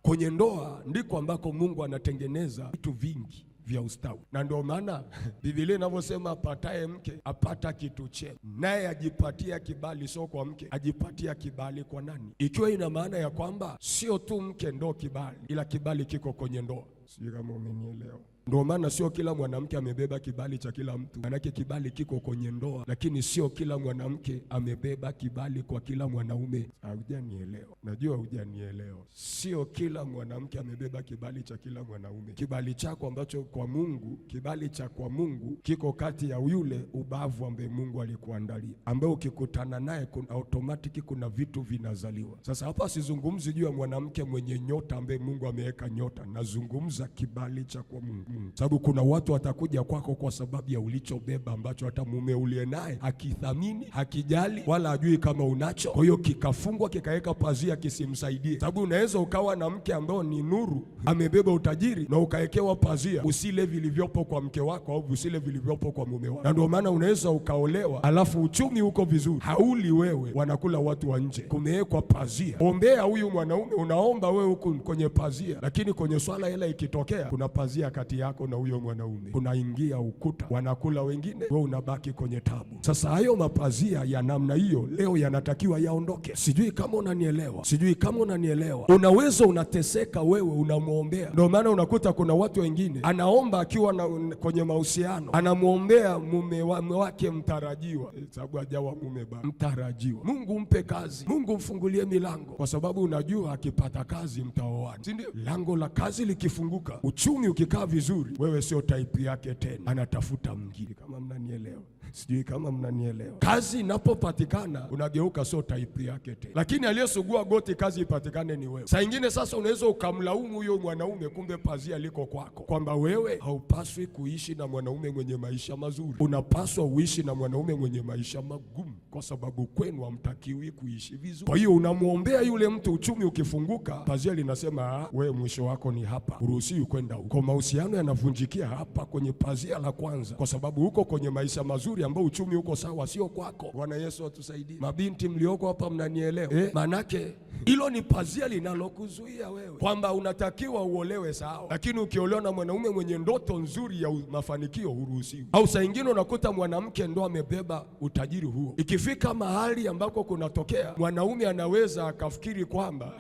Kwenye ndoa ndiko ambako Mungu anatengeneza vitu vingi vya ustawi, na ndio maana Biblia inavyosema apataye mke apata kitu chema, naye ajipatia kibali, sio kwa mke, ajipatia kibali kwa nani? Ikiwa ina maana ya kwamba sio tu mke ndo kibali, ila kibali kiko kwenye ndoa. Sijui kama umenielewa. Ndio maana sio kila mwanamke amebeba kibali cha kila mtu, manake kibali kiko kwenye ndoa, lakini sio kila mwanamke amebeba kibali kwa kila mwanaume. Hujanielewa? Najua hujanielewa. Sio kila mwanamke amebeba kibali cha kila mwanaume. Kibali chako ambacho kwa Mungu, kibali cha kwa Mungu kiko kati ya yule ubavu ambaye Mungu alikuandalia, ambaye ukikutana naye kuna automatic kuna vitu vinazaliwa. Sasa hapa sizungumzi juu ya mwanamke mwenye nyota ambaye Mungu ameweka nyota, nazungumza kibali cha kwa Mungu. Sababu kuna watu watakuja kwako kwa sababu ya ulichobeba ambacho hata mume uliye naye hakithamini, hakijali, wala hajui kama unacho. Kwa hiyo kikafungwa, kikaweka pazia kisimsaidie. Sababu unaweza ukawa na mke ambao ni nuru, amebeba utajiri, na ukawekewa pazia, usile vilivyopo kwa mke wako au usile vilivyopo kwa mume wako. Na ndio maana unaweza ukaolewa alafu uchumi uko vizuri, hauli wewe, wanakula watu wa nje, kumewekwa pazia. Ombea huyu mwanaume, unaomba wewe huku kwenye pazia, lakini kwenye swala hela ikitokea, kuna pazia kati yako na huyo mwanaume, kunaingia ukuta, wanakula wengine, wewe unabaki kwenye tabu. Sasa hayo mapazia ya namna hiyo leo yanatakiwa yaondoke. Sijui kama unanielewa, sijui kama unanielewa. Unaweza unateseka wewe, unamwombea. Ndio maana unakuta kuna watu wengine anaomba akiwa kwenye mahusiano, anamwombea mume wake mtarajiwa, sababu hajawa mume bado, mtarajiwa. Mungu mpe kazi, Mungu mfungulie milango, kwa sababu unajua akipata kazi mtaoana, si ndio? Lango la kazi likifunguka, uchumi ukikaa vizuri, wewe sio type yake tena, anatafuta mwingine. Kama mnanielewa? Sijui kama mnanielewa. Kazi inapopatikana unageuka sio type yake tena, lakini aliyesugua goti kazi ipatikane ni wewe. Saa nyingine sasa unaweza ukamlaumu huyo mwanaume, kumbe pazia liko kwako, kwamba wewe haupaswi kuishi na mwanaume mwenye maisha mazuri, unapaswa uishi na mwanaume mwenye maisha magumu, kwa sababu kwenu hamtakiwi kuishi vizuri. Kwa hiyo unamwombea yule mtu, uchumi ukifunguka, pazia linasema wewe mwisho wako ni hapa, uruhusiwi kwenda huko. Kwa mahusiano yanavunjikia hapa kwenye pazia la kwanza, kwa sababu huko kwenye maisha mazuri ambao uchumi uko sawa, sio kwako. Bwana Yesu atusaidie. Mabinti mlioko hapa mnanielewa? Manake hilo ni pazia linalokuzuia wewe, kwamba unatakiwa uolewe sawa, lakini ukiolewa na mwanaume mwenye ndoto nzuri ya mafanikio huruhusiwi. Au saa nyingine unakuta mwanamke ndo amebeba utajiri huo, ikifika mahali ambako kunatokea mwanaume anaweza akafikiri kwamba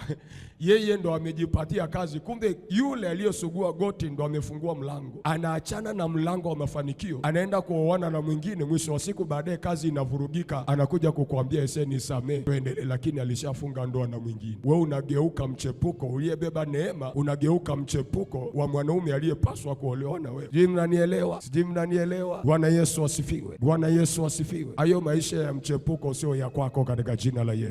yeye ndo amejipatia kazi, kumbe yule aliyesugua goti ndo amefungua mlango. Anaachana na mlango wa mafanikio, anaenda kuoana na mwingine. Mwisho wa siku baadaye kazi inavurugika, anakuja kukuambia ese nisamee, tuendelee, lakini alishafunga ndoa na mwingine. Wewe unageuka mchepuko, uliyebeba neema unageuka mchepuko wa mwanaume aliyepaswa kuolewa na wewe. Sijui mnanielewa? Sijui mnanielewa? Bwana Yesu asifiwe. Bwana Yesu asifiwe. Hayo maisha ya mchepuko sio ya kwako katika jina la Yesu.